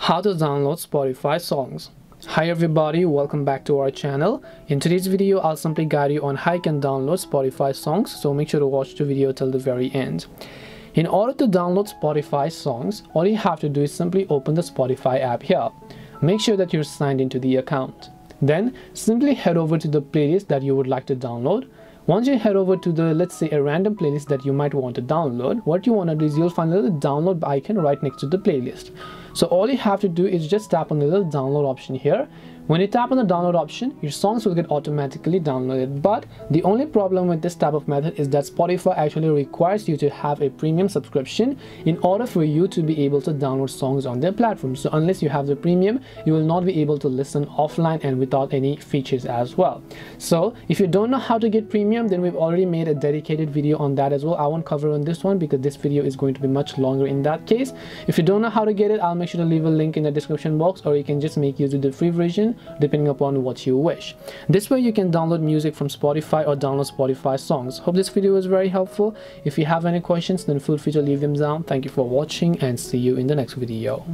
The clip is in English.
How to download Spotify songs. Hi everybody, welcome back to our channel. In today's video, I'll simply guide you on how you can download Spotify songs, so make sure to watch the video till the very end. In order to download Spotify songs, all you have to do is simply open the Spotify app here. Make sure that you're signed into the account. Then simply head over to the playlist that you would like to download. Once you head over to the, let's say, a random playlist that you might want to download, what you want to do is you'll find a little download icon right next to the playlist. So all you have to do is just tap on the little download option here. When you tap on the download option, your songs will get automatically downloaded. But the only problem with this type of method is that Spotify actually requires you to have a premium subscription in order for you to be able to download songs on their platform. So unless you have the premium, you will not be able to listen offline and without any features as well. So if you don't know how to get premium, then we've already made a dedicated video on that as well. I won't cover on this one because this video is going to be much longer in that case. If you don't know how to get it, I'll make sure to leave a link in the description box, or you can just make use of the free version depending upon what you wish. This way you can download music from Spotify or download Spotify songs. Hope this video was very helpful. If you have any questions, then feel free to leave them down. Thank you for watching and see you in the next video.